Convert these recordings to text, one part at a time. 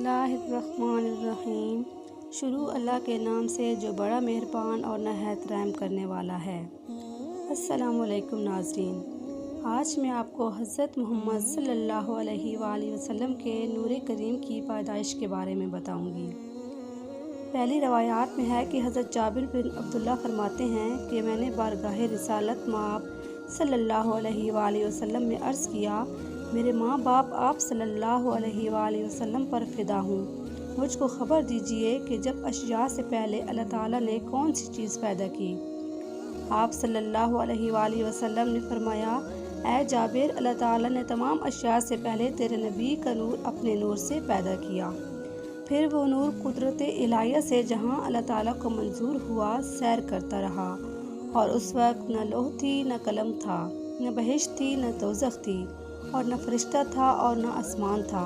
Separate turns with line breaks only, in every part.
बिस्मिल्लाहिर्रहमानिर्रहीम। शुरू अल्लाह के नाम से जो बड़ा मेहरबान और नहायत रहम करने वाला है। अस्सलामुअलैकुम नाज़रीन, आज मैं आपको हज़रत मोहम्मद सल्लल्लाहु अलैहि वसल्लम के नूर करीम की पैदाइश के बारे में बताऊंगी। पहली रवायात में है कि हज़रत जाबिर बिन अब्दुल्लाह फरमाते हैं कि मैंने बारगाह रिसालत माब सल्लल्लाहु अलैहि वसल्लम में अर्ज़ किया, मेरे माँ बाप आप सल्लल्लाहु अलैहि वसल्लम पर फ़िदा हूँ। मुझको ख़बर दीजिए कि जब अशिया से पहले अल्लाह ताला ने कौन सी चीज़ पैदा की। आप सल्लल्लाहु अलैहि वसल्लम ने फरमाया, ऐ जाबिर, अल्लाह ताला ने तमाम अशिया से पहले तेरे नबी का नूर अपने नूर से पैदा किया। फिर वो नूर कुदरत इलाहिया से जहाँ अल्लाह ताला को मंजूर हुआ सैर करता रहा, और उस वक्त न लौह थी, न कलम था, न बहिश्त थी, न दोज़ख थी, और न फरिश्ता था और न आसमान था,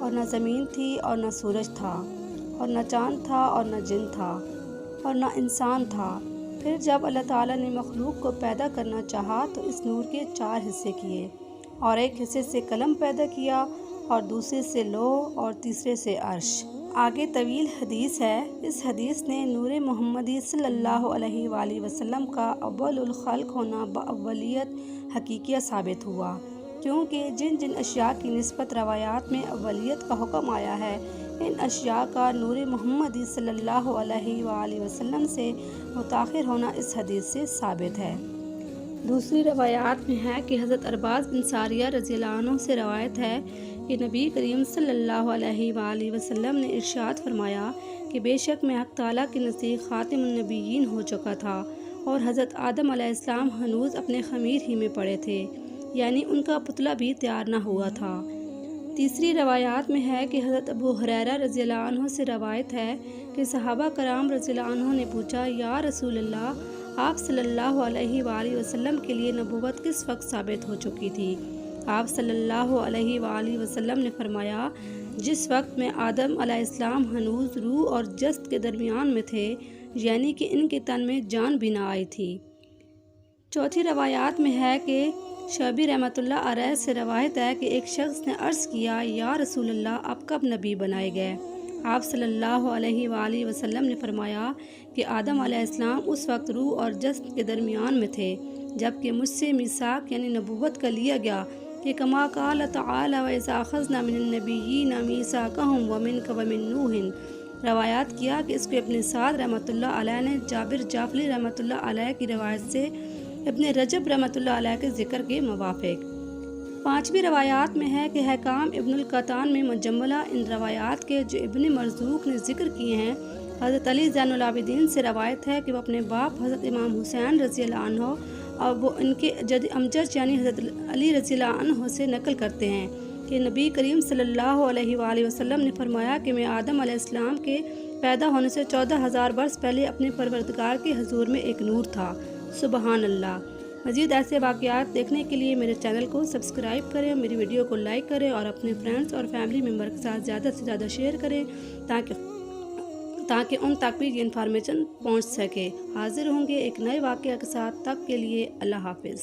और न ज़मीन थी और न सूरज था, और न चाँद था और न जिन था, और न इंसान था। फिर जब अल्लाह ताला ने मखलूक को पैदा करना चाहा तो इस नूर के 4 हिस्से किए, और एक हिस्से से कलम पैदा किया, और दूसरे से लौह, और तीसरे से अर्श। आगे तवील हदीस है। इस हदीस ने नूर मोहम्मदी सल्लल्लाहु अलैहि वसल्लम का अव्वलुल खल्क होना बअव्वलियत हकीकिया साबित हुआ, क्योंकि जिन जिन अशिया की निस्बत रवायात में अव्वलियत का हुक्म आया है, इन अशिया का नूर मोहम्मदी सल्लल्लाहु अलैहि वसल्लम से मुताखिर होना इस हदीस से साबित है। दूसरी रवायात में है कि हज़रत अरबाज़ बिन सारिया रज़ियल्लाहु अन्हु से रवायत है कि नबी करीम सल्लल्लाहु अलैहि वसल्लम ने इरशाद फरमाया कि बेशक मैं हक़ ताला के नज़दीक ख़ातिमुन नबिय्यीन हो चुका था, और हज़रत आदम अलैहिस्सलाम हनूज़ अपने ख़मीर ही में पड़े थे, यानी उनका पुतला भी तैयार न हुआ था। तीसरी रवायात में है कि हज़रत अबू हुरैरा रज़ियल्लाहु अन्हु से रवायत है कि सहाबा कराम रज़ियल्लाहु अन्हु ने पूछा, या रसूल अल्लाह, आप सल्लल्लाहु अलैहि वसल्लम के लिए नबूवत किस वक्त साबित हो चुकी थी। आप सल्लल्लाहु अलैहि वसल्लम ने फरमाया, जिस वक्त में आदम अलैहिस्सलाम हनूज़ रूह और जस्त के दरमियान में थे, यानी कि इनके तन में जान भी ना आई थी। चौथी रवायात में है कि शबी रहमतुल्लाह अलैह से रवायत है कि एक शख्स ने अर्ज़ किया, या रसूल अल्लाह, आप कब नबी बनाए गए। आप सल्लल्लाहु अलैहि वसल्लम ने फरमाया कि आदम अलैहिस्सलाम उस वक्त रूह और जस्द के दरमियान में थे, जबकि मुझसे मिसाक यानी नबूवत का लिया गया कि कमा क़ाल तआला व इज़ा अख़ज़ना मिनन नबिय्यीना मीसाकहुम व मिनका व मिन नूहिन। रवायात किया कि इसको इब्न साद रहमतुल्लाह अलैह ने जाबिर जाफ़ली रहमतुल्लाह अलैह की रवायत से इब्न रजब रहमतुल्लाह अलैह के ज़िक्र के मुवाफ़िक। पाँचवीं रवायात में है कि हकाम इब्नुल क़तान में मुजम्मला इन रवायात के जो इब्न मरज़ूक ने ज़िक्र किए हैं। हज़रत अली ज़ैनुल आबिदीन से रवायत है कि वो अपने बाप हज़रत इमाम हुसैन रज़ियल्लाहु अन्हु और वो इनके जद अमजद यानी हज़रत अली रज़ियल्लाहु अन्हु से नकल करते हैं कि नबी करीम सल्लल्लाहु अलैहि वसल्लम ने फरमाया कि मैं आदम अलैहिस्सलाम के पैदा होने से 14,000 वर्ष पहले अपने परवरदिगार के हुज़ूर में एक नूर था। सुबहान अल्लाह। मज़ीद ऐसे वाक़यात देखने के लिए मेरे चैनल को सब्सक्राइब करें, मेरी वीडियो को लाइक करें और अपने फ्रेंड्स और फैमिली मेम्बर के साथ ज़्यादा से ज़्यादा शेयर करें ताकि उन तक भी ये इन्फॉर्मेशन पहुँच सके। हाज़िर होंगे एक नए वाक़या के साथ, तब के लिए अल्लाह हाफ़िज़।